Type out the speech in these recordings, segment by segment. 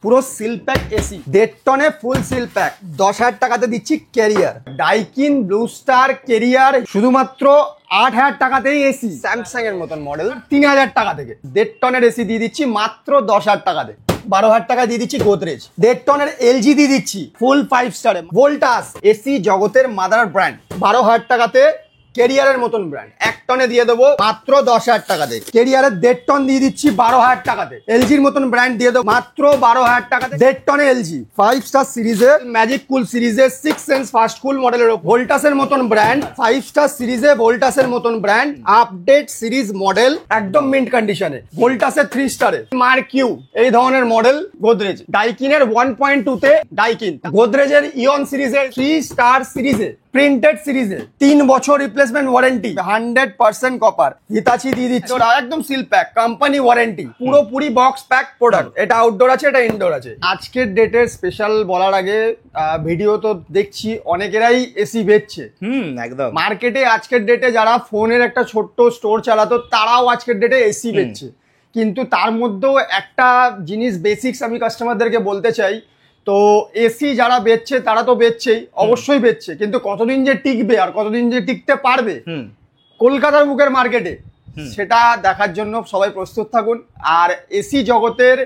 পুরো seal pack AC 1.5 টনে ফুল seal pack 10,000 টাকাতে দিচ্ছি career. Daikin blue star career শুধুমাত্র 8,000 টাকাতেই এসি। স্যামসাং এর মতন মডেল 3,000 টাকা থেকে 1.5 টনের এসি দিয়ে দিচ্ছি মাত্র 10,000 টাকাতে। 12,000 টাকা দিয়ে দিচ্ছি গোদরেজ। 1.5 টনের এলজি দিয়ে দিচ্ছি ফুল 5 স্টারে। ভোল্টাস এসি জগতের মাদার ব্র্যান্ড 12,000 টাকাতে। ক্যারিয়ারের মতন ব্র্যান্ড 1 টনে দিয়ে দেবো মাত্র 10,000 টাকাতে। ক্যারিয়ারের 1.5 টন দিয়ে দিচ্ছি 12,000 টাকাতে। এলজির মতন ব্র্যান্ড দিয়ে দেবো মাত্র 12,000 টাকাতে। 1.5 টনে এলজি 5 স্টার সিরিজের ম্যাজিক কুল সিরিজের 6 সেন্স ফাস্ট কুল মডেলের ভোল্টাসের মতন ব্র্যান্ড 5 স্টার সিরিজে ভোল্টাসের মতন ব্র্যান্ড আপডেট সিরিজ মডেল একদম মিন্ট কন্ডিশনে। ভোল্টাসের 3 স্টারে মার্কিউ এই ধরনের মডেল গোদরেজ। ডাইকিনের 1.2 তে ডাইকিন। গোদরেজের ইয়ন সিরিজের 3 স্টার সিরিজে প্রিন্টেড সিরিজে 3 বছর রিপ্লেসমেন্ট ওয়ারেন্টি 100% কপার। হিতাচি দিয়ে দিচ্ছে একদম সিল প্যাক কোম্পানি ওয়ারেন্টি পুরোপুরি বক্স প্যাক প্রোডাক্ট। এটা আউটডোর আছে এটা ইনডোর আছে। আজকের ডেটের স্পেশাল বলার আগে ভিডিও তো দেখছি অনেকেরাই এসি বেচছে একদম মার্কেটে। আজকের ডেটে যারা ফোনের একটা ছোট্ট স্টোর চালাতো তারাও আজকের ডেটে এসি বেচছে। কিন্তু তার মধ্যেও একটা জিনিস বেসিক্স আমি কাস্টমারদেরকে বলতে চাই। তো এসি যারা বেচছে তারা তো বেচছেই অবশ্যই বেচছে, কিন্তু কতদিন যে টিকবে আর কতদিন যে টিকতে পারবে কলকাতার বুকের মার্কেটে সেটা দেখার জন্য সবাই প্রস্তুত থাকুন। আর এসি জগতের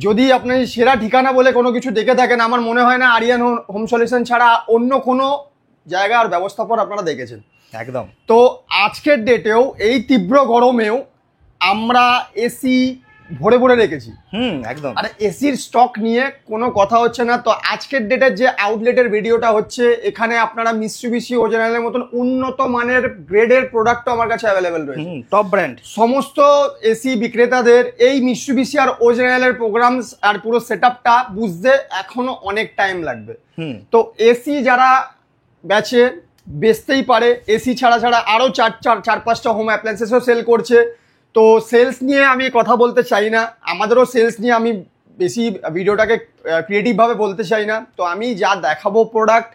যদি আপনি সেরা ঠিকানা বলে কোনো কিছু দেখে থাকেন, আমার মনে হয় না আরিয়ান হোম সলিউশন ছাড়া অন্য কোনো জায়গা আর ব্যবস্থাপনা আপনারা দেখেছেন। একদম। তো আজকের ডেটেও এই তীব্র গরমেও আমরা এসি ভরে ভরে রেখেছি একদম। আর এসির স্টক নিয়ে কোনো কথা হচ্ছে না। তো আজকের ডেটের যে আউটলেটের ভিডিওটা হচ্ছে, এখানে আপনারা মিৎসুবিশি ওজেনালের মতন উন্নত মানের গ্রেডের প্রোডাক্টও আমার কাছে অ্যাভেলেবেল রয়েছে। টপ ব্র্যান্ড সমস্ত এসি বিক্রেতাদের এই মিৎসুবিশি আর ওজেনালের প্রোগ্রামস আর পুরো সেটআপটা বুঝতে এখনো অনেক টাইম লাগবে। তো এসি যারা বেচতেই পারে, এসি ছাড়া আরো 4-5টা হোম অ্যাপ্লায়েন্সেসও সেল করছে। তো সেলস নিয়ে আমি কথা বলতে চাই না, আমাদেরও সেলস নিয়ে আমি বেশি ভিডিওটাকে ক্রিয়েটিভভাবে বলতে চাই না। তো আমি যা দেখাবো প্রোডাক্ট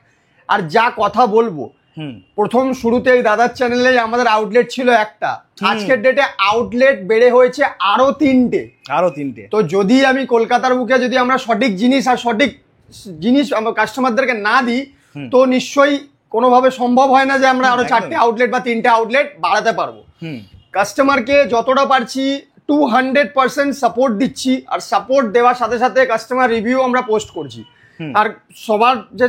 আর যা কথা বলবো, প্রথম শুরুতে এই দাদার চ্যানেলে আমাদের আউটলেট ছিল একটা, আজকের ডেটে আউটলেট বেড়ে হয়েছে আরো 3টে। তো যদি আমি কলকাতার বুকে যদি আমরা সঠিক জিনিস আমরা কাস্টমারদেরকে না দিই, তো নিশ্চয়ই কোনোভাবে সম্ভব হয় না যে আমরা আরো 4টে আউটলেট বা 3টে আউটলেট বাড়াতে পারবো। কাস্টমারকে যতটা পারছি 200% সাপোর্ট দিচ্ছি, আর সাপোর্ট দেওয়ার সাথে সাথে কাস্টমার রিভিউ আমরা পোস্ট করছি। আর সবার যে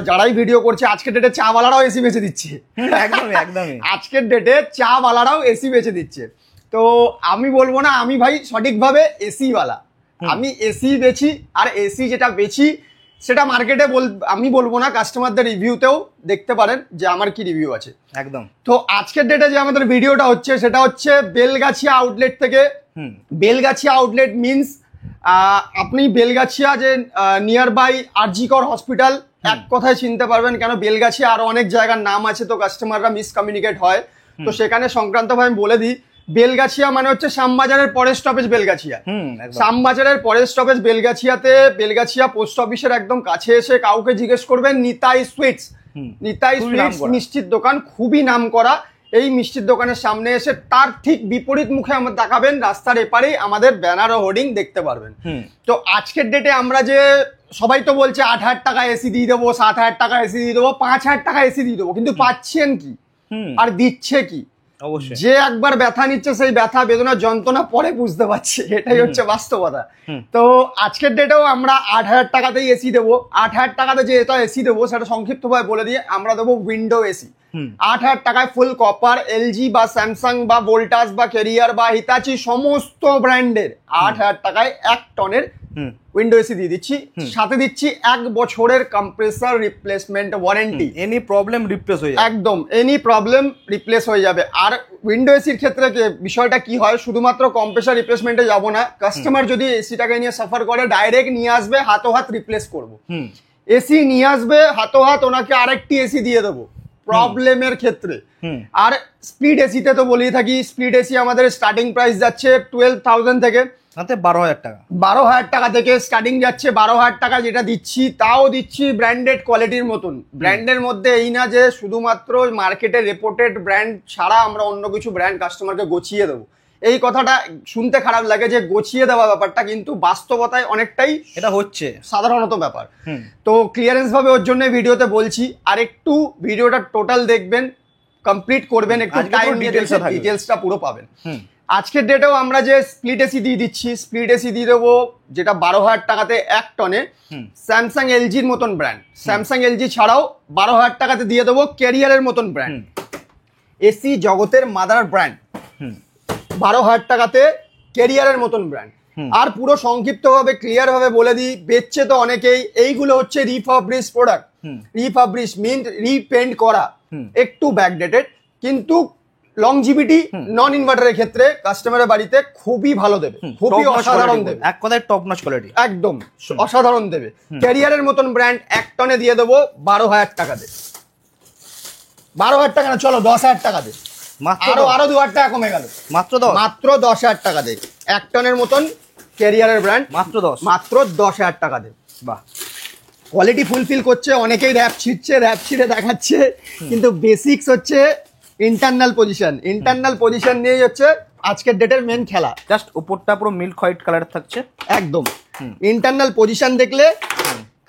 যারাই ভিডিও করছে আজকের ডেটে চা ওয়ালারাও এসি বেচে দিচ্ছে। একদমই আজকের ডেটে চা ওয়ালারাও এসি বেচে দিচ্ছে। তো আমি বলবো না আমি ভাই সঠিকভাবে এসি ওয়ালা, আমি এসি বেচি। আর এসি যেটা বেচি সেটা মার্কেটে আমি বলবো না, কাস্টমারদের রিভিউতেও দেখতে পারেন যে আমার কি রিভিউ আছে। একদম। তো আজকের ডেটে যে আমাদের ভিডিওটা হচ্ছে সেটা হচ্ছে বেলগাছিয়া আউটলেট থেকে। বেলগাছিয়া আউটলেট মিনস আপনি বেলগাছিয়া যে নিয়ার বাই আরজিকর হসপিটাল এক কথায় চিনতে পারবেন। কেন বেলগাছিয়া আরো অনেক জায়গার নাম আছে, তো কাস্টমাররা মিসকমিউনিকেট হয়। তো সেখানে সংক্রান্তভাবে আমি বলে দিই, বেলগাছিয়া মানে হচ্ছে শ্যামবাজারের পরের স্টপেজ বেলগাছিয়া। শ্যামবাজারের পরের স্টপেজ বেলগাছিয়াতে। বেলগাছিয়া পোস্ট অফিসের একদম কাছে এসে কাউকে জিজ্ঞেস করবেন নিতাই সুইটস। নিতাই সুইটস মিষ্টির দোকান, খুবই নাম করা। এই মিষ্টির দোকানের সামনে এসে তার ঠিক বিপরীত মুখে আমরা দেখাবেন, রাস্তার এপারেই আমাদের ব্যানার ও হোর্ডিং দেখতে পারবেন। তো আজকের ডেটে আমরা যে সবাই তো বলছে 8,000 টাকা এসি দিয়ে দেবো, 7,000 টাকা এসি দিয়ে দেবো, 5,000 টাকা এসি দিয়ে দেবো, কিন্তু পাচ্ছেন কি আর দিচ্ছে কি? অবশ্যই যে একবার ব্যথা নিচ্ছে সেই ব্যথা বেদনা যন্ত্রণা পরে বুঝতে পারছে, এটাই হচ্ছে বাস্তবতা। তো আজকের ডেটেও আমরা 8,000 টাকাতেই এসি দেবো। 8,000 টাকাতে যে এটা এসি দেবো সেটা সংক্ষিপ্তভাবে বলে দিয়ে আমরা দেবো উইন্ডো এসি। 8,000 টাকায় ফুল কপার এলজি বা স্যামসাং বা ভোল্টাস বা ক্যারিয়ার বা হিতাচি সমস্ত ব্র্যান্ডের 8,000 টাকায় 1 টনের উইন্ডো এসি দিয়ে দিচ্ছি। সাথে দিচ্ছি 1 বছরের compressor replacement warranty. Any problem replace হয়ে যাবে, একদম এনি প্রবলেম রিপ্লেস হয়ে যাবে। আর উইন্ডো এসির ক্ষেত্রে বিষয়টা কি হয়, শুধুমাত্র কম্প্রেসার রিপ্লেসমেন্টে যাবো না, কাস্টমার যদি এসিটাকে নিয়ে সাফার করে ডাইরেক্ট নিয়ে আসবে, হাত রিপ্লেস করবো। এসি নিয়ে আসবে হাত ওনাকে আরেকটি এসি দিয়ে দেবো প্রবলেমের ক্ষেত্রে। আর স্পিড এসিতে তো বলেই থাকি, স্পিড এসি আমাদের স্টার্টিং প্রাইস যাচ্ছে 12,000 থেকে 12,000 টাকা। 12,000 টাকা থেকে স্টার্টিং যাচ্ছে। 12,000 টাকা যেটা দিচ্ছি তাও দিচ্ছি ব্র্যান্ডেড কোয়ালিটির মতন। ব্র্যান্ডের মধ্যে এই না যে শুধুমাত্র মার্কেটে রেপুটেড ব্র্যান্ড ছাড়া আমরা অন্য কিছু ব্র্যান্ড কাস্টমারকে গছিয়ে দেবো, এই কথাটা শুনতে খারাপ লাগে যে গোছিয়ে দেওয়া ব্যাপারটা, কিন্তু বাস্তবতায় অনেকটাই এটা হচ্ছে সাধারণত ব্যাপার। তো ক্লিয়ারেন্স ভাবে ওর জন্য ভিডিওতে বলছি, আর একটু ভিডিওটা টোটাল দেখবেন, কমপ্লিট করবেন, একটু টাইম ডিটেলসটা পুরো পাবেন। আজকের ডেটেও আমরা যে স্প্লিট এসি দিয়ে দিচ্ছি, স্প্লিট এসি দিয়ে দেবো যেটা 12,000 টাকাতে 1 টনে, স্যামসাং এলজির মতন ব্র্যান্ড। স্যামসাং এলজি ছাড়াও 12,000 টাকাতে দিয়ে দেবো ক্যারিয়ারের মতন ব্র্যান্ড, এসি জগতের মাদার ব্র্যান্ড। 12,000 টাকাতে ক্যারিয়ারের মতন ব্র্যান্ড। আর পুরো সংক্ষিপ্তভাবে ক্লিয়ার ভাবে বলে দিই, বেচছে তো অনেকেই, এইগুলো হচ্ছে রিফাবরিশ প্রোডাক্ট। রিফাবরিশ মিন রিপেন্ট করা, একটু ব্যাকডেটেড, কিন্তু লংজিভিটি নন ইনভার্টারের ক্ষেত্রে কাস্টমারের বাড়িতে খুবই ভালো দেবে, খুবই অসাধারণ দেবে, এক কথায় টপ নচ কোয়ালিটি, একদম অসাধারণ দেবে। ক্যারিয়ারের মতন ব্র্যান্ড 1 টনে দিয়ে দেবো 12,000 টাকাতে। 12,000 টাকা না, চলো 10,000 টাকাতে, আরো 2,000 টাকা কমে গেল, মাত্র 10,000 টাকাতে 1 টনের মতন ক্যারিয়ারের ব্র্যান্ড, মাত্র 10,000 টাকাতে। বাহ, কোয়ালিটি ফুলফিল করছে। অনেকেই র্যাপ ছিঁড়ে দেখাচ্ছে, কিন্তু বেসিক্স হচ্ছে ইন্টারনাল পজিশন নিয়েই হচ্ছে আজকের ডেটের মেন খেলা। জাস্ট উপরটা পুরো মিল্ক হোয়াইট কালার থাকছে, একদম ইন্টারনাল পজিশন দেখলে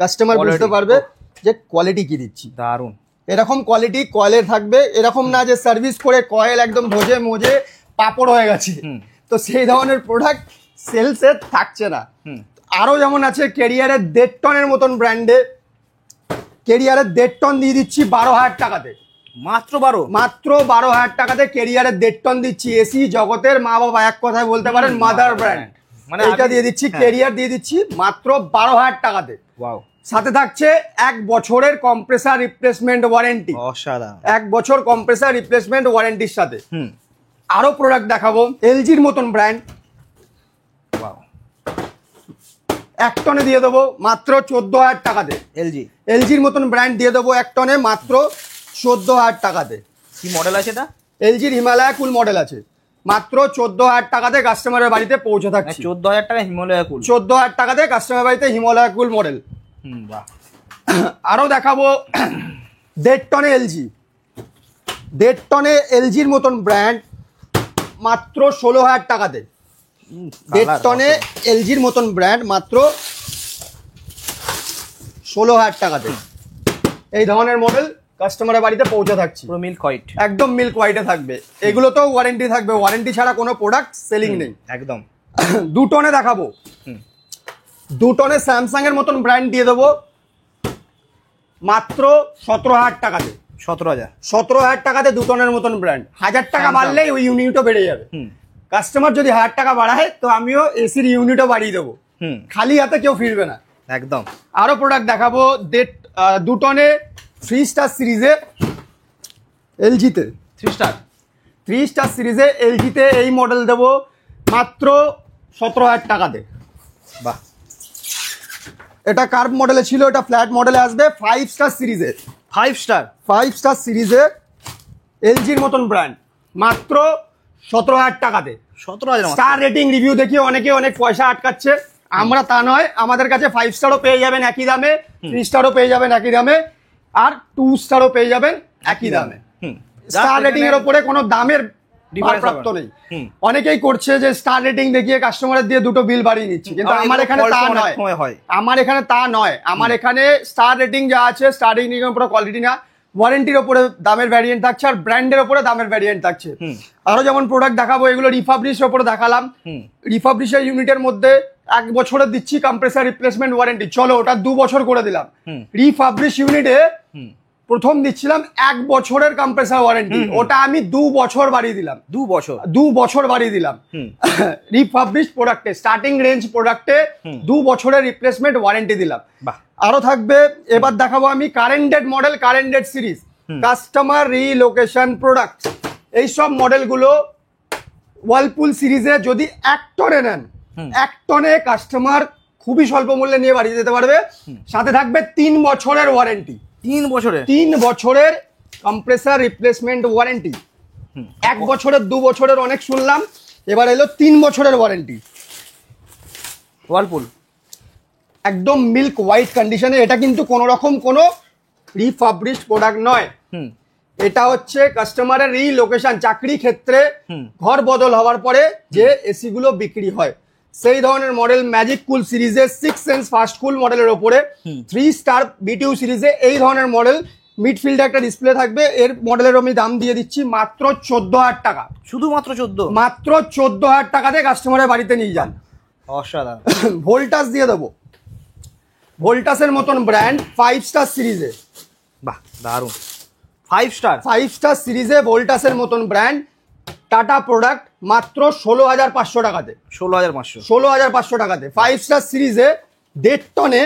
কাস্টমার বুঝতে পারবে যে কোয়ালিটি কি দিচ্ছি। দারুন, এরকম কোয়ালিটি কয়েলের থাকবে, এরকম না যে সার্ভিস করে কয়েল একদম ভোজে মোজে পাপড় হয়ে গেছে, তো সেই ধরনের প্রোডাক্ট সেলসে থাকছে না। আরো যেমন আছে ক্যারিয়ারের 1.5 টনের মতন ব্র্যান্ডে, ক্যারিয়ারের 1.5 টন দিয়ে দিচ্ছি 12,000 টাকাতে, মাত্র 12,000 টাকাতে ক্যারিয়ারের 1.5 টন দিচ্ছি। এসি জগতের মা বাবা, এক কথায় বলতে পারেন মাদার ব্র্যান্ড, মানে এটা দিয়ে দিচ্ছি, ক্যারিয়ার দিয়ে দিচ্ছি মাত্র 12,000 টাকাতে। ওয়াও, সাথে থাকছে 1 বছরের কম্প্রেসার রিপ্লেসমেন্ট ওয়ারেন্টি, অসাধারণ, 1 বছর কম্প্রেসার রিপ্লেসমেন্ট ওয়ারেন্টির সাথে। আরো প্রোডাক্ট দেখাবো, এলজির মতন ব্র্যান্ড, 1 টনে দিয়ে দেবো মাত্র 14,000 টাকাতে। এলজির মতন ব্র্যান্ড দিয়ে দেবো 1 টনে মাত্র 14,000 টাকাতে। কি মডেল আছে এটা? এলজির হিমালয়া কুল মডেল আছে, মাত্র 14,000 টাকাতে কাস্টমারের বাড়িতে পৌঁছে থাকছে। 14,000 টাকা হিমালয়া কুল, 14,000 টাকাতে কাস্টমার বাড়িতে হিমালয়া কুল মডেল। আরো দেখাবো 1.5 টনে এলজি, 1.5 টনে এলজির মতন ব্র্যান্ড মাত্র 16,000 টাকাতে। 1.5 টনে এলজির মতন ব্র্যান্ড মাত্র 16,000 টাকাতে। এই ধরনের মডেল কাস্টমারের বাড়িতে পৌঁছে থাকছে, পুরো মিল্ক হোয়াইট, একদম মিল্ক হোয়াইটে থাকবে। এগুলো তো ওয়ারেন্টি থাকবে, ওয়ারেন্টি ছাড়া কোনো প্রোডাক্ট সেলিং নেই একদম। 2 টনে দেখাবো, 2 টনে স্যামসাং এর মতন ব্র্যান্ড দিয়ে দেবো মাত্র 17,000 টাকাতে। 17,000 টাকাতে 2 টনের মতন ব্র্যান্ড। 1,000 টাকা বাড়লেই ওই ইউনিটও বেড়ে যাবে। কাস্টমার যদি 1,000 টাকা বাড়ায় তো আমিও এসির ইউনিটও বাড়িয়ে দেবো, খালি হাতে কেউ ফিরবে না একদম। আরো প্রোডাক্ট দেখাবো 2 টনে 3 স্টার সিরিজে এলজিতে, 3 স্টার সিরিজে এলজিতে এই মডেল দেবো মাত্র 17,000 টাকাতে। বাহ, এটা কার্ভ মডেলে ছিল, এটা ফ্ল্যাট মডেলে আসবে। 5 স্টার সিরিজে, 5 স্টার সিরিজে এলজির মতন ব্র্যান্ড মাত্র 17,000 টাকাতে। 17,000 স্টার রেটিং রিভিউ দেখিয়ে অনেকে অনেক পয়সা আটকাচ্ছে, আমরা তা নয়। আমাদের কাছে 5 স্টারও পেয়ে যাবেন একই দামে, 3 স্টারও পেয়ে যাবেন একই দামে, আর 2 স্টারও পেয়ে যাবেন একই দামে। স্টার রেটিং এর উপরে কোনো দামের প্রাপ্ত নেই। অনেকেই করছে যে স্টার রেটিং দেখিয়ে কাস্টমারের দিয়ে দুটো বিল বাড়িয়ে নিচ্ছে, কিন্তু আমার এখানে তা নয়। আমার এখানে স্টার রেটিং যা আছে, স্টার রেটিং এর উপরে কোয়ালিটি না, ওয়ারেন্টির উপরে দামের ভ্যারিয়েন্ট থাকছে, আর ব্র্যান্ডের উপরে দামের ভ্যারিয়েন্ট থাকছে। আরো যেমন প্রোডাক্ট দেখাবো, এগুলো রিফাবরিশের উপরে দেখালাম। রিফাবরিশের ইউনিটের মধ্যে 1 বছরের দিচ্ছি কম্প্রেসার রিপ্লেসমেন্ট ওয়ারেন্টি, চলো ওটা 2 বছর করে দিলাম। রিফাবরিশ ইউনিটে প্রথম দিচ্ছিলাম 1 বছরের কম্প্রেসার ওয়ারেন্টি, ওটা আমি 2 বছর বাড়িয়ে দিলাম। 2 বছর বাড়িয়ে দিলাম রিফাবরিশ প্রোডাক্টে, স্টার্টিং রেঞ্জ প্রোডাক্টে 2 বছরের রিপ্লেসমেন্ট ওয়ারেন্টি দিলাম। আরো থাকবে, এবার দেখাবো আমি current date model, current date series, customer relocation product. এইসব মডেলগুলো ওয়ার্লপুল সিরিজে যদি 1 টনে নেন, 1 টনে কাস্টমার খুবই স্বল্প মূল্যে নিয়ে বাড়িয়ে যেতে পারবে। সাথে থাকবে 3 বছরের ওয়ারেন্টি, 3 বছরের কম্প্রেসার রিপ্লেসমেন্ট ওয়ারেন্টি। 1 বছরের 2 বছরের অনেক শুনলাম, এবার এলো 3 বছরের ওয়ারেন্টি। ওয়ার্লপুল একদম মিল্ক হোয়াইট কন্ডিশনে, এটা কিন্তু কোনো রকম কোনো রিফাবরিশড প্রোডাক্ট নয়। এটা হচ্ছে কাস্টমারের রিলোকেশন, চাকরি ক্ষেত্রে ঘর বদল হওয়ার পরে যে এসি গুলো বিক্রি হয় সেই ধরনের মডেল। ম্যাজিক কুল সিরিজে 6 সেন্স ফাস্ট কুল মডেলের ওপরে 3 স্টার বিটিউ সিরিজে এই ধরনের মডেল। মিডফিল্ডে একটা ডিসপ্লে থাকবে। এর মডেলের আমি দাম দিয়ে দিচ্ছি মাত্র 14,000 টাকা। শুধুমাত্র 14? মাত্র 14,000 টাকাতে কাস্টমারের বাড়িতে নিয়ে যান। অসাধারণ। ভোল্টাস দিয়ে দেবো, ভোল্টাসের মতন ব্র্যান্ড 5 স্টার সিরিজে। বাহ দারুণ। 5 স্টার? 5 স্টার সিরিজে ভোল্টাসের মতন ব্র্যান্ড, টাটা প্রোডাক্ট, মাত্র 16,500 টাকাতে। 16,500? 16,500 টাকাতে 5 স্টার সিরিজে। 1.5 টনে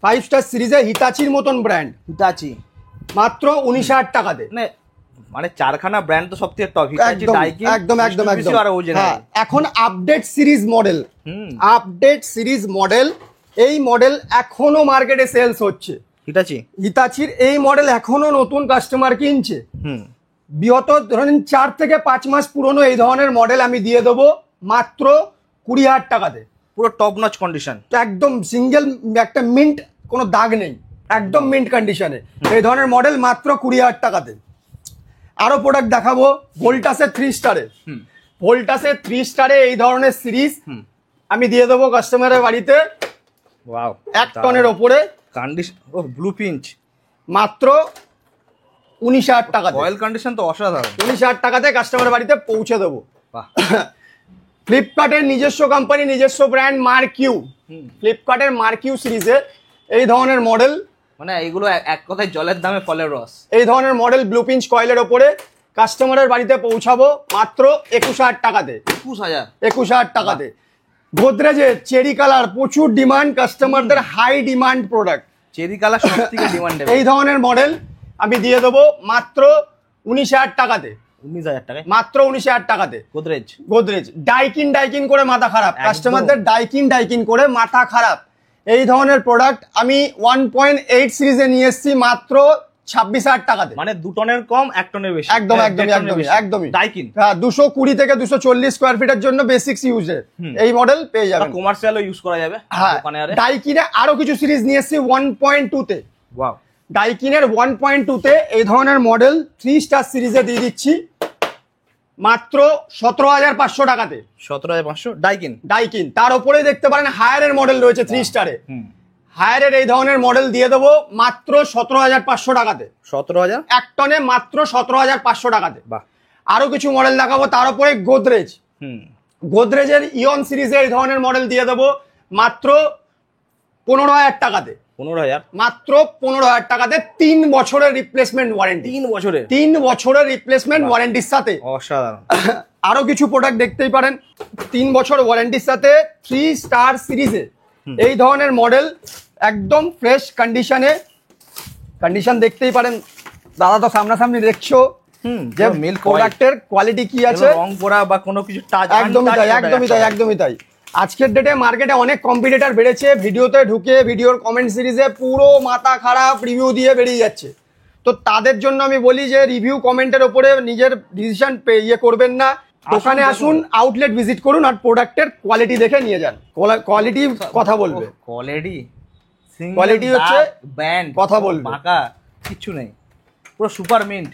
5 স্টার সিরিজে হিতাচির মতন ব্র্যান্ড, হিতাচি, মাত্র 19,000 টাকাতে। মানে চারখানা ব্র্যান্ড তো সব থেকে টপ। হিতাচি, ডাইকিন, একদম একদম একদম। আর ওজেন। হ্যাঁ, এখন update series model, update series model, এই মডেল এখনো মার্কেটে সেলস হচ্ছে। হিতাচি, হিতাচির এই মডেল এখনো নতুন কাস্টমার কিনছে। বিগত ধরেন 4 থেকে 5 মাস পুরনো এই ধরনের মডেল আমি দিয়ে দেবো মাত্র 20,000 টাকাতে। পুরো টপ নচ কন্ডিশন, একদম সিঙ্গেল, একটা মিন্ট কোনো দাগ নেই, একদম মিন্ট কন্ডিশনে এই ধরনের মডেল মাত্র 20,000 টাকাতে। আরো প্রোডাক্ট দেখাবো ভোল্টাসের 3 স্টারে। ভোল্টাসের 3 স্টারে এই ধরনের সিরিজ আমি দিয়ে দেবো কাস্টমারের বাড়িতে। ওয়াও, 1 টনের ওপরে কন্ডিশন। ও ব্লু পিঞ্চ, মাত্র 19,000 টাকা। অয়েল কন্ডিশন তো অসাধারণ। 19,000 টাকাতে কাস্টমারের বাড়িতে পৌঁছে দেবো। বাহ। ফ্লিপকার্টের নিজস্ব কোম্পানি, নিজস্ব ব্র্যান্ড মার্কিউ। ফ্লিপকার্টের মার্কিউ সিরিজে এই ধরনের মডেল, মানে এইগুলো এক কথায় জলের দামে ফলের রস। এই ধরনের মডেল ব্লু পিঞ্চ কয়েলের ওপরে কাস্টমারের বাড়িতে পৌঁছাবো মাত্র 21,000 টাকাতে। 21,000? 21,000 টাকাতে। গোদরেজের চেরি কালার প্রচুর ডিমান্ড, কাস্টমারদের high demand product. Cherry colour সব থেকে ডিমান্ডেবল। এই ধরনের মডেল আমি দিয়ে দেবো মাত্র 19,000 টাকাতে। 19,000 টাকায়? মাত্র 19,000 টাকাতে। গোদরেজ, গোদরেজ ডাইকিন করে মাথা খারাপ, কাস্টমারদের ডাইকিন করে মাথা খারাপ। এই ধরনের প্রোডাক্ট আমি 1.8 সিরিজে নিয়ে এসেছি মাত্র 26,000 টাকাতে। মানে 2 টনের কম 1 টনের বেশি। একদম একদমই ডাইকিন। হ্যাঁ, 220 থেকে 240 স্কোয়ার ফিটের জন্য বেসিক্স ইউজে এই মডেল পেয়ে যাবেন। কমার্শিয়ালও ইউজ করা যাবে। হ্যাঁ, ডাইকিনে আরো কিছু সিরিজ নিয়ে এসেছি 1.2 তে। ওয়াও, ডাইকিনের 1.2 তে এই ধরনের মডেল 3 স্টার সিরিজে দিয়ে দিচ্ছি মাত্র 17,500 টাকাতে। 17,500 ডাইকিন। ডাইকিন তার উপরে দেখতে পারেন হায়ারের মডেল রয়েছে 3 স্টারে। হায়ারের এই ধরনের মডেল দিয়ে দেবো মাত্র 17,500 টাকাতে। 17,000? 1 টনে মাত্র 17,500 টাকাতে। বাহ। আরো কিছু মডেল দেখাবো। তার উপরে গোদরেজ, গোদরেজের ইয়ন সিরিজে এই ধরনের মডেল দিয়ে দেবো মাত্র 15,000 টাকাতে। 15,000? মাত্র 15,000 টাকাতে। 3 বছরের রিপ্লেসমেন্ট ওয়ারেন্টি। 3 বছরের? 3 বছরের রিপ্লেসমেন্ট ওয়ারেন্টির সাথে। অসাধারণ। আরো কিছু প্রোডাক্ট দেখতেই পারেন 3 বছর ওয়ারেন্টির সাথে 3 স্টার সিরিজে এই ধরনের মডেল একদম ফ্রেশ কন্ডিশনে। কন্ডিশন দেখতেই পারেন, দাদা তো সামনাসামনি দেখছো যে প্রোডাক্টের কোয়ালিটি কি আছে। রং করা বা কোনো কিছু টাচ? একদমই তাই। আজকের ডেটে মার্কেটে অনেক কম্পিটিটর বেড়েছে। ভিডিওতে ঢুকে ভিডিওর কমেন্ট সিরিজে পুরো মাথা খারাপ রিভিউ দিয়ে বেরিয়ে যাচ্ছে। তো তাদের জন্য আমি বলি যে রিভিউ কমেন্টের ওপরে নিজের ডিসিশন করবেন না। দোকানে আসুন, আউটলেট ভিজিট করুন, আর প্রোডাক্টের কোয়ালিটি দেখে নিয়ে যান। কোয়ালিটি কথা বলবে। কোয়ালিটি হচ্ছে ব্র্যান্ড কথা বলবে, বাঁকা কিছু নেই, পুরো সুপার মিন্ট।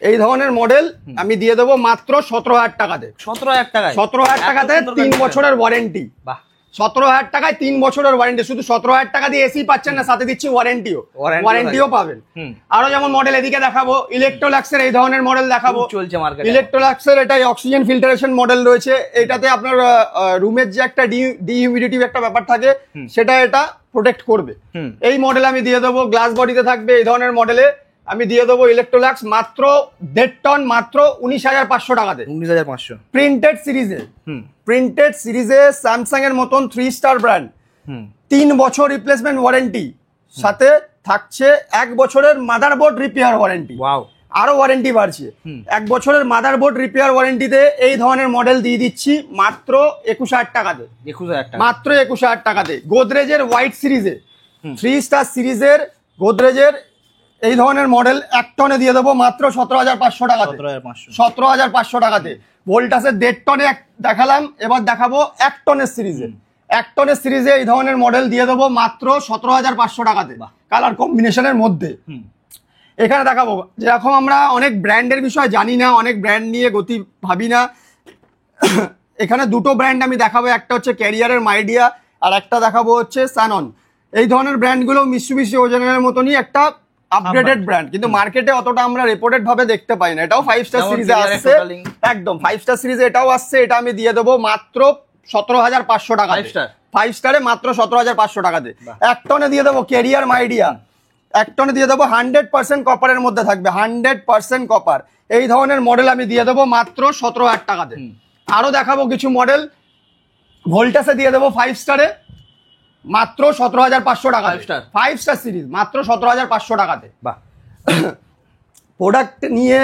এই ধরনের মডেল আমি দিয়ে দেবো মাত্র 17,000 টাকাতে। 17,000 টাকায়? 17,000 টাকাতে 3 বছরের ওয়ারেন্টি। বাহ। 17,000 টাকায় 3 বছরের ওয়ারেন্টি। শুধু 17,000 টাকা দিয়ে এসি পাচ্ছেন না, সাথে দিচ্ছি ওয়ারেন্টিও পাবেন। আরো যেমন মডেল এদিকে দেখাবো, ইলেকট্রোলাক্সের এই ধরনের মডেল দেখাবো। চলছে মার্কেটে ইলেকট্রোলাক্সের এটাই অক্সিজেন ফিল্টারেশন মডেল রয়েছে। এটাতে আপনার রুমের যে একটা ডিহিউমিডিটি একটা ব্যাপার থাকে সেটা এটা প্রোটেক্ট করবে। এই মডেল আমি দিয়ে দেবো, গ্লাস বডিতে থাকবে। এই ধরনের মডেলে আমি দিয়ে দেবো ইলেকট্রোলাক্স মাত্র 1.5 টন মাত্র 19,500 টাকাতে। 19,500? প্রিন্টেড সিরিজে, প্রিন্টেড সিরিজে স্যামসাং এর মতন 3 স্টার ব্র্যান্ড, 3 বছর রিপ্লেসমেন্ট ওয়ারেন্টি, সাথে থাকছে 1 বছরের মাদারবোর্ড রিপেয়ার ওয়ারেন্টি। ওয়াও, আরো ওয়ারেন্টি বাড়ছে। 1 বছরের মাদারবোর্ড রিপেয়ার ওয়ারেন্টিতে এই ধরনের মডেল দিয়ে দিচ্ছি মাত্র 21,000 টাকাতে। 21,000 টাকা? মাত্র 21,000 টাকাতে। গোদরেজের হোয়াইট সিরিজে 3 স্টার সিরিজের গোদরেজের এই ধরনের মডেল 1 টনে দিয়ে দেবো মাত্র 17,500 টাকাতে। 17,500 টাকাতে। ভোল্টাসের 1.5 টনে দেখালাম, এবার দেখাবো 1 টনের সিরিজে। 1 টনের সিরিজে এই ধরনের মডেল দিয়ে দেবো মাত্র 17,500 টাকাতে, কালার কম্বিনেশনের মধ্যে। এখানে দেখাবো যেরকম আমরা অনেক ব্র্যান্ডের বিষয় জানি না, অনেক ব্র্যান্ড নিয়ে গতি ভাবি না, এখানে দুটো ব্র্যান্ড আমি দেখাবো, একটা হচ্ছে ক্যারিয়ারের মাইডিয়া আর একটা দেখাবো হচ্ছে স্যানন। এই ধরনের ব্র্যান্ডগুলো মিৎসুবিশি ওজনের মতনই একটা আপগ্রেডেড ব্র্যান্ড, কিন্তু মার্কেটে অতটা আমরা রিপোর্টেড ভাবে দেখতে পাই না। এটাও 5 স্টার সিরিজে আসছে, একদম 5 স্টার সিরিজে এটাও আসছে। এটা আমি দিয়ে দেবো মাত্র 17,500 টাকা। 5 স্টারে মাত্র 17,500 টাকাতে। 1 টনে দিয়ে দেবো ক্যারিয়ার মাইডিয়া, 1 টনে দিয়ে দেবো 100% কপারের মধ্যে থাকবে, 100% কপার। এই ধরনের মডেল আমি দিয়ে দেবো মাত্র 17,000 টাকাতে। আরো দেখাবো কিছু মডেল, ভোল্টাসে দিয়ে দেবো 5 স্টারে মাত্র 17,500 টাকা। 5 স্টার সিরিজ মাত্র 17,500 টাকাতে। বাহ, প্রোডাক্ট নিয়ে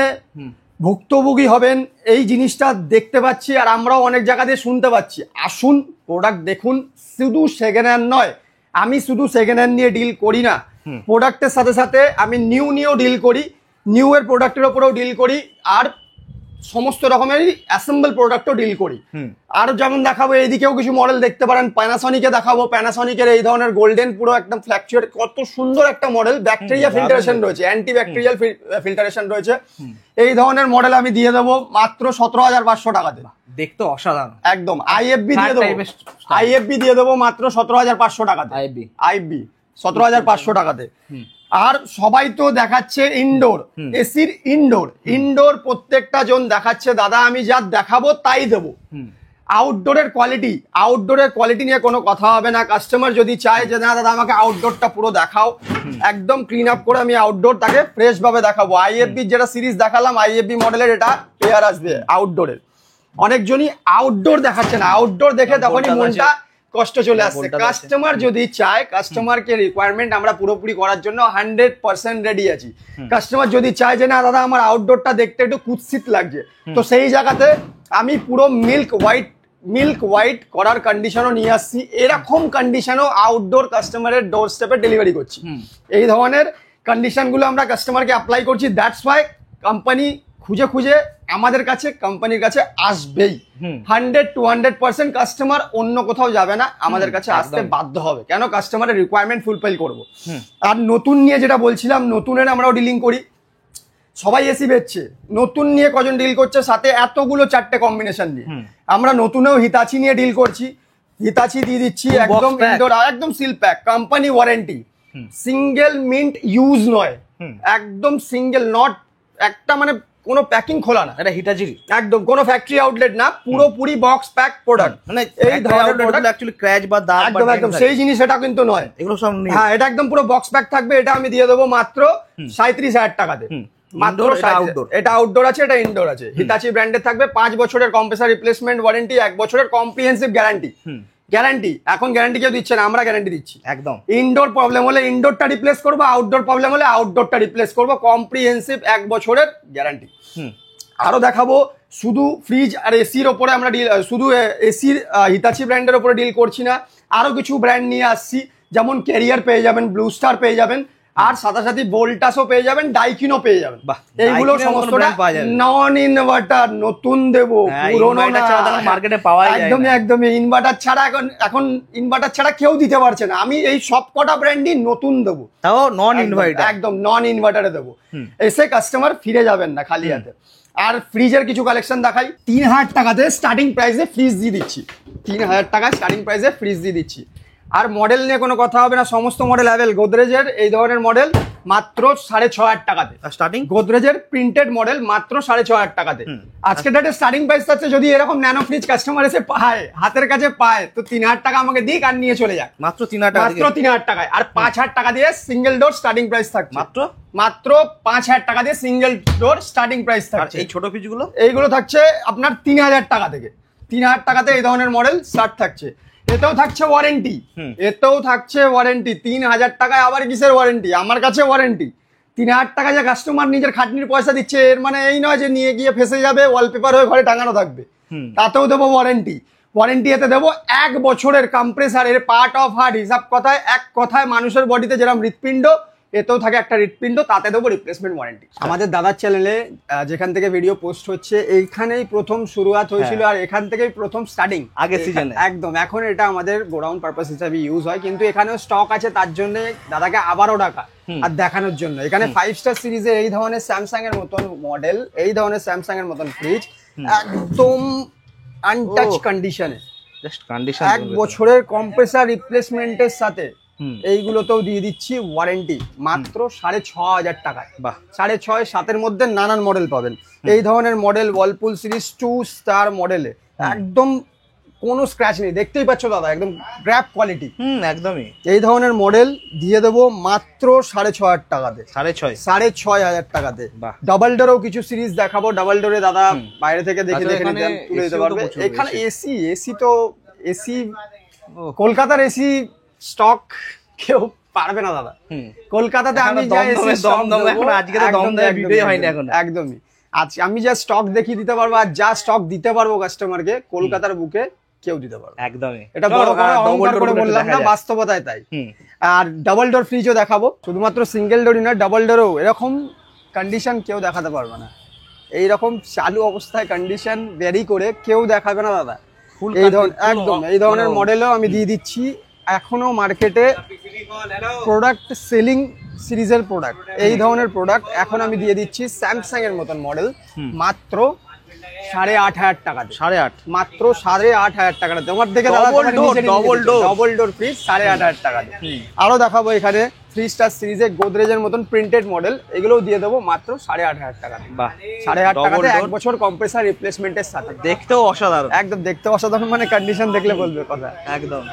ভুক্তভোগী হবেন এই জিনিসটা দেখতে পাচ্ছি, আর আমরাও অনেক জায়গা দিয়ে শুনতে পাচ্ছি। আসুন প্রোডাক্ট দেখুন, শুধু সেকেন্ড হ্যান্ড নয়, আমি শুধু সেকেন্ড হ্যান্ড নিয়ে ডিল করি না, প্রোডাক্টের সাথে সাথে আমি নিয়েও ডিল করি, নিউ এর প্রোডাক্টের ওপরেও ডিল করি, আর সমস্ত রকমেরই অ্যাসেম্বল প্রোডাক্টও ডিল করি। আর যেমন দেখাবো এইদিকেও কিছু মডেল দেখতে পারেন, প্যানাসনিকে দেখাবো। প্যানাসনিকের এই ধরনের গোল্ডেন পুরো একদম ফ্ল্যাকচুয়েট, কত সুন্দর একটা মডেল, ব্যাকটেরিয়া ফিল্টারেশন রয়েছে, অ্যান্টি ব্যাকটেরিয়াল ফিল্টারেশন রয়েছে। এই ধরনের মডেল আমি দিয়ে দেবো মাত্র 17,500 টাকাতে। দেখতে অসাধারণ একদম। আইএফবি দিয়ে দেবো, আইএফবি দিয়ে দেবো মাত্র 17,500 টাকাতে। আইএফবি 17,500 টাকাতে। আর সবাই তো দেখাচ্ছে ইনডোর এসির, ইনডোর প্রত্যেকটা জন দেখাচ্ছে দাদা আমি যা দেখাবো তাই দেবো। আউটডোরের কোয়ালিটি নিয়ে কোনো কথা হবে না। কাস্টমার যদি চায় যে না দাদা আমাকে আউটডোরটা পুরো দেখাও, একদম ক্লিন আপ করে আমি আউটডোর তাকে ফ্রেশ ভাবে দেখাবো। আইএফবি যেটা সিরিজ দেখালাম, আইএফবি মডেলের এটা পেয়ার আসবে আউটডোরের। অনেকজনই আউটডোর দেখাচ্ছে না, আউটডোর দেখে তখনই মনটা কষ্ট চলে আসছে। কাস্টমার যদি চায়, কাস্টমারকে রিকোয়ারমেন্ট আমরা পুরোপুরি করার জন্য 100% রেডি আছি। কাস্টমার যদি চায় যে না দাদা আমার আউটডোরটা দেখতে একটু কুৎসিত লাগছে, তো সেই জায়গাতে আমি পুরো মিল্ক হোয়াইট করার কন্ডিশনও নিয়ে আসছি। এরকম কন্ডিশনও আউটডোর কাস্টমারের ডোর স্টেপে ডেলিভারি করছি। এই ধরনের কন্ডিশনগুলো আমরা কাস্টমারকে অ্যাপ্লাই করছি। দ্যাটস ওয়াই কোম্পানি খুঁজে আমাদের কাছে, কোম্পানির কাছে আসবেই। 100% কাস্টমার অন্য কোথাও যাবে না, আমাদের কাছে আসতে বাধ্য হবে। কেন? কাস্টমারের রিকোয়ারমেন্ট ফুলফিল করবো। আর নতুন নিয়ে যেটা বলছিলাম, নতুনের আমরাও ডিলিং করি। সবাই এসি বেচছে, নতুন নিয়ে কজন ডিল করছে, সাথে এতগুলো 4টে কম্বিনেশন নিয়ে। আমরা নতুনেও হিতাচি নিয়ে ডিল করছি, হিতাচি দিয়ে দিচ্ছি একদম ইনডোর, একদম seal pack, company warranty, single mint use নয়, একদম সিঙ্গেল, নট একটা মানে কোনো প্যাকিং খোলা না, এটা হিটাচি একদম কোনো ফ্যাক্টরি আউটলেট না, পুরোপুরি বক্স প্যাক প্রোডাক্ট। মানে এই ধরনের প্রোডাক্ট অ্যাকচুয়ালি ক্র্যাচ বা দাগ একদম সেই জিনিস এটা কিন্তু নয়, এগুলো সব হ্যাঁ এটা একদম পুরো বক্স প্যাক থাকবে। এটা আমি দিয়ে দেবো মাত্র 37,000 টাকাতে। মাত্র এটা আউটডোর আছে, এটা ইনডোর আছে। হিতাচি ব্র্যান্ডের থাকবে, 5 বছরের কম্প্রেসার রিপ্লেসমেন্ট ওয়ারেন্টি, 1 বছরের কম্প্রিহেন্সিভ গ্যারান্টি। এখন গ্যারান্টি কেউ দিচ্ছে না, আমরা গ্যারান্টি দিচ্ছি। একদম ইনডোর প্রবলেম হলে ইনডোরটা রিপ্লেস করবো, আউটডোর প্রবলেম হলে আউটডোরটা রিপ্লেস করবো, কম্প্রিহেন্সিভ 1 বছরের গ্যারান্টি। আরো দেখাবো, শুধু ফ্রিজ আর এসির ওপরে আমরা ডিল, শুধু এসির হিতাচি ব্র্যান্ডের ওপরে ডিল করছি না, আরো কিছু ব্র্যান্ড নিয়ে আসছি। যেমন ক্যারিয়ার পেয়ে যাবেন, ব্লু স্টার পেয়ে যাবেন, আর সাথে সাথে ভোল্টাসও পেয়ে যাবেন, ডাইকিনও পেয়ে যাবেন। এইগুলো সমস্তটা নন ইনভার্টার, নতুন দেবো, পুরোনো না, মার্কেটে পাওয়া যায় একদমই ইনভার্টার ছাড়া এখন ইনভার্টার ছাড়া কেউ দিতে পারছে না। আমি এই সব কটা ব্র্যান্ডই নতুন দেবো, তাও নন ইনভার্টার, একদম নন ইনভার্টারে দেবো। এসে কাস্টমার ফিরে যাবেন না খালি হাতে। আর ফ্রিজের কিছু কালেকশন দেখাই। 3,000 টাকাতে স্টার্টিং প্রাইসে ফ্রিজ দিয়ে দিচ্ছি, 3,000 টাকায় স্টার্টিং প্রাইসে ফ্রিজ দিয়ে দিচ্ছি। আর মডেল নিয়ে কোনো কথা হবে না, সমস্ত মডেল অ্যাভেল। গোদরেজের এই ধরনের মডেল মাত্র 6,500 টাকাতে স্টার্টিং, গোদরেজের প্রিন্টেড মডেল মাত্র 6,500 টাকাতে। আজকের ডেটে স্টার্টিং প্রাইস থাকছে, যদি এরকম ন্যানো ফ্রিজ কাস্টমার এসে পায়, হাতের কাছে পায়, তো 3,000 টাকা আমাকে দিক আর নিয়ে চলে যাক, মাত্র 3,000 টাকায়। আর 5,000 টাকা দিয়ে সিঙ্গেল ডোর স্টার্টিং প্রাইস থাকছে, মাত্র 5,000 টাকা দিয়ে সিঙ্গেল ডোর স্টার্টিং প্রাইস থাকছে। এই ছোট ফ্রিজগুলো এইগুলো থাকছে আপনার 3,000 টাকা থেকে, 3,000 টাকাতে এই ধরনের মডেল স্টার্ট থাকছে। এতেও থাকছে ওয়ারেন্টি, 3,000 টাকায় আবার কিসের ওয়ারেন্টি? আমার কাছে ওয়ারেন্টি। 3,000 টাকা যে কাস্টমার নিজের খাটনির পয়সা দিচ্ছে, এর মানে এই নয় যে নিয়ে গিয়ে ফেসে যাবে, ওয়ালপেপার হয়ে ঘরে টাঙানো থাকবে, তাতেও দেবো ওয়ারেন্টি। এতে দেবো 1 বছরের কম্প্রেসারের পার্ট অফ হার্ট, হিসাব কথায়, এক কথায় মানুষের বডিতে যেরকম হৃৎপিণ্ড, এতেও থাকে একটা হৃৎপিণ্ড, তাতে দেবো রিপ্লেসমেন্ট ওয়ারেন্টি। আমাদের দাদার চ্যানেলে যেখান থেকে ভিডিও পোস্ট হচ্ছে এইখানেই প্রথম শুরুয়াত হয়েছিল, আর এখান থেকেই প্রথম স্টার্টিং আগের সিজনে একদম। এখন এটা আমাদের গোডাউন পারপাস হিসাবে ইউজ হয়, কিন্তু এখানেও স্টক আছে, তার জন্য দাদাকে আবারও ডাকা আর দেখানোর জন্য। এখানে 5 স্টার সিরিজের এই ধরনের স্যামসাং এর মতন মডেল, এই ধরনের স্যামসাং এর মতন ফ্রিজ একদম আনটাচ কন্ডিশনে, জাস্ট কন্ডিশন 1 বছরের কম্প্রেসার রিপ্লেসমেন্টের সাথে এইগুলোতেও দিয়ে দিচ্ছি ওয়ারেন্টি মাত্র 6,500 টাকায়। বাহ, 6,500 7-এর মধ্যে নানান মডেল পাবেন। এই ধরনের মডেল ওয়ার্লপুল সিরিজ 2 স্টার মডেলে একদম কোনো স্ক্র্যাচ নেই, দেখতেই পাচ্ছ দাদা, একদম গ্র্যাব কোয়ালিটি। একদমই এই ধরনের মডেল দিয়ে দেবো মাত্র 6,500 টাকাতে, 6,500 টাকাতে। বাহ। ডাবল ডোরও কিছু সিরিজ দেখাবো, ডাবল ডোরে দাদা বাইরে থেকে দেখে দেখে তুলে দিতে পারবে। এখানে এসি তো এসি কলকাতার এসি স্টক কেউ পারবে না দাদা। কলকাতাতে আমি যা এসি একদমই আজকে আমি যা স্টক দেখিয়ে দিতে পারবো, আর যা স্টক দিতে পারবো কাস্টমারকে কলকাতার বুকে কেউ দিতে পারবে একদমই। এটা বড় করে অহংকার করে বললাম না, বাস্তবতায় তাই। আর ডাবল ডোর ফ্রিজও দেখাবো, শুধুমাত্র সিঙ্গেল ডোরই না, ডাবল ডোরও এরকম কন্ডিশন কেউ দেখাতে পারবে না। এইরকম চালু অবস্থায় কন্ডিশন ভ্যারি করে কেউ দেখাবে না দাদা। এই ধরনের একদম এই ধরনের মডেলও আমি দিয়ে দিচ্ছি। এখনো মার্কেটে প্রোডাক্ট সেলিং সিরিজের প্রোডাক্ট, এই ধরনের প্রোডাক্ট এখন আমি দিয়ে দিচ্ছি স্যামসাং এর মতন মডেল মাত্র 8,500 টাকাতে। 8.5 মাত্র 8,500 টাকাতে। তোমার দেখে ডবল ডোর ফ্রিজ 8,500 টাকাতে। আরো দেখাবো এখানে 3 স্টার সিরিজের গোদরেজের মতন প্রিন্টেড মডেল, এগুলোও দিয়ে দেবো মাত্র 8,500 টাকাতে। বাহ, 8,500 টাকাতে 1 বছর কম্প্রেসার রিপ্লেসমেন্টের সাথে। দেখতেও অসাধারণ, একদম দেখতে অসাধারণ, মানে কন্ডিশন দেখলে বলবে কথা একদম।